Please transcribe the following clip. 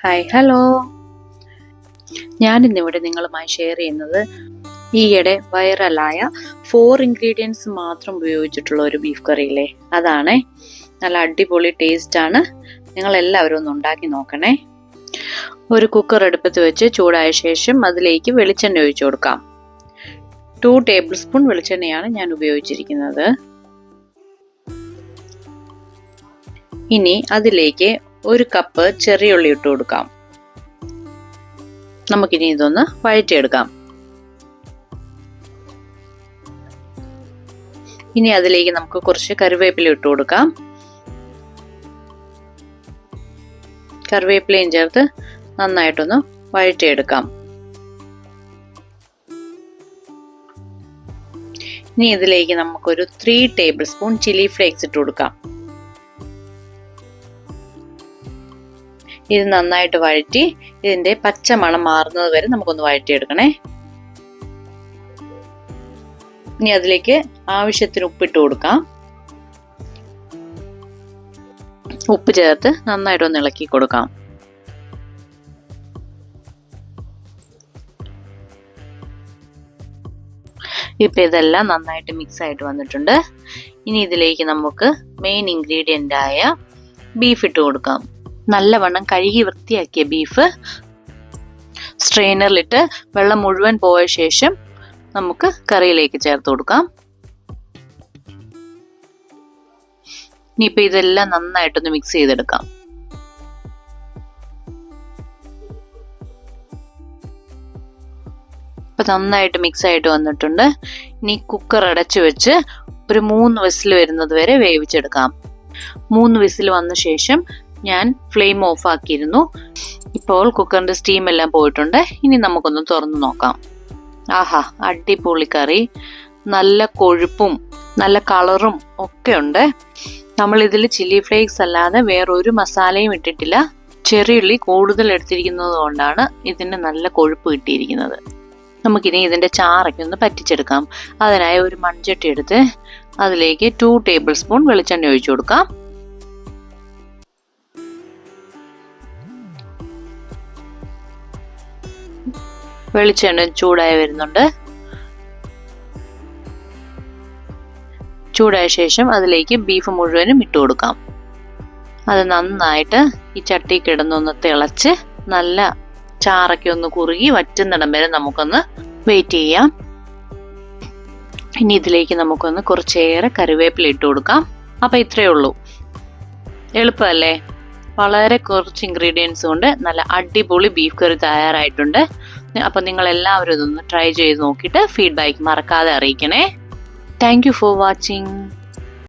Hi hello, ഞാനിന്നിവിടെ നിങ്ങളുമായി share ചെയ്യുന്നത് ഈയിടെ വൈറലായ 4 ഇൻഗ്രീഡിയൻസ് മാത്രം ഉപയോഗിച്ചിട്ടുള്ള ഒരു ബീഫ് കറിയില്ലേ, അതാണേ. നല്ല അടിപൊളി ടേസ്റ്റാണ്. നിങ്ങൾ എല്ലാവരും ഒന്ന് ഉണ്ടാക്കി നോക്കണേ. ഒരു കുക്കർ അടുപ്പത്ത് വെച്ച് ചൂടായ ശേഷം അതിലേക്ക് വെളിച്ചെണ്ണ ഒഴിച്ചു കൊടുക്കാം. 2 ടേബിൾ സ്പൂൺ വെളിച്ചെണ്ണയാണ് ഞാൻ ഉപയോഗിച്ചിരിക്കുന്നത്. ഇനി അതിലേക്ക് 1 കപ്പ് ചെറിയ ഉള്ളി ഇട്ട് കൊടുക്കാം. നമുക്കിനി ഇതൊന്ന് വഴറ്റിയെടുക്കാം. ഇനി അതിലേക്ക് നമുക്ക് കുറച്ച് കറിവേപ്പില ഇട്ട് കൊടുക്കാം. കറിവേപ്പിലയും ചേർത്ത് നന്നായിട്ടൊന്ന് വഴറ്റിയെടുക്കാം. ഇനി ഇതിലേക്ക് നമുക്കൊരു 3 ടേബിൾ സ്പൂൺ ചില്ലി ഫ്ലേക്സ് ഇട്ട് കൊടുക്കാം. ഇത് നന്നായിട്ട് വഴറ്റി ഇതിന്റെ പച്ച മണം മാറുന്നത് വരെ നമുക്കൊന്ന് വഴറ്റിയെടുക്കണേ. ഇനി അതിലേക്ക് ആവശ്യത്തിന് ഉപ്പിട്ട് കൊടുക്കാം. ഉപ്പ് ചേർത്ത് നന്നായിട്ടൊന്ന് ഇളക്കി കൊടുക്കാം. ഇപ്പൊ ഇതെല്ലാം നന്നായിട്ട് മിക്സ് ആയിട്ട് വന്നിട്ടുണ്ട്. ഇനി ഇതിലേക്ക് നമുക്ക് മെയിൻ ഇൻഗ്രീഡിയന്റ് ആയ ബീഫ് ഇട്ട് കൊടുക്കാം. നല്ലവണ്ണം കഴുകി വൃത്തിയാക്കിയ ബീഫ് സ്ട്രെയിനറിലിട്ട് വെള്ളം മുഴുവൻ പോയ ശേഷം നമുക്ക് കറിയിലേക്ക് ചേർത്ത് കൊടുക്കാം. ഇനിയിപ്പോൾ ഇതെല്ലാം നന്നായിട്ടൊന്ന് മിക്സ് ചെയ്തെടുക്കാം. ഇപ്പം നന്നായിട്ട് മിക്സ് ആയിട്ട് വന്നിട്ടുണ്ട്. ഇനി കുക്കർ അടച്ചു വെച്ച് ഒരു 3 വിസിൽ വരുന്നത് വരെ വേവിച്ചെടുക്കാം. 3 വിസിൽ വന്ന ശേഷം ഞാൻ ഫ്ലെയിം ഓഫ് ആക്കിയിരുന്നു. ഇപ്പോൾ കുക്കറിന്റെ സ്റ്റീം എല്ലാം പോയിട്ടുണ്ട്. ഇനി നമുക്കൊന്ന് തുറന്നു നോക്കാം. ആഹാ, അടിപൊളി കറി. നല്ല കൊഴുപ്പും നല്ല കളറും ഒക്കെ ഉണ്ട്. നമ്മൾ ഇതിൽ ചില്ലി ഫ്ലേക്സ് അല്ലാതെ വേറൊരു മസാലയും ഇട്ടിട്ടില്ല. ചെറിയുള്ളി കൂടുതൽ എടുത്തിരിക്കുന്നത് കൊണ്ടാണ് ഇതിന് നല്ല കൊഴുപ്പ് കിട്ടിയിരിക്കുന്നത്. നമുക്കിനി ഇതിന്റെ ചാറൊക്കെ ഒന്ന് പറ്റിച്ചെടുക്കാം. അതിനായി ഒരു മൺചട്ടി എടുത്ത് അതിലേക്ക് 2 ടേബിൾ സ്പൂൺ വെളിച്ചെണ്ണ ഒഴിച്ചു കൊടുക്കാം. വെളിച്ചെണ്ണ ചൂടായി വരുന്നുണ്ട്. ചൂടായ ശേഷം അതിലേക്ക് ബീഫ് മുഴുവനും ഇട്ട് കൊടുക്കാം. അത് നന്നായിട്ട് ഈ ചട്ടി കിടന്നൊന്ന് തിളച്ച് നല്ല ചാറൊക്കെ ഒന്ന് കുറുകി വറ്റുന്നിടം വരെ നമുക്കൊന്ന് വെയിറ്റ് ചെയ്യാം. ഇനി ഇതിലേക്ക് നമുക്കൊന്ന് കുറച്ചേറെ കറിവേപ്പില ഇട്ട് കൊടുക്കാം. അപ്പൊ ഇത്രയേ ഉള്ളൂ. എളുപ്പമല്ലേ? വളരെ കുറച്ച് ഇൻഗ്രീഡിയൻസ് കൊണ്ട് നല്ല അടിപൊളി ബീഫ് കറി തയ്യാറായിട്ടുണ്ട്. അപ്പൊ നിങ്ങൾ എല്ലാവരും ഇതൊന്ന് ട്രൈ ചെയ്ത് നോക്കിയിട്ട് ഫീഡ്ബാക്ക് മറക്കാതെ അറിയിക്കണേ. Thank you for watching.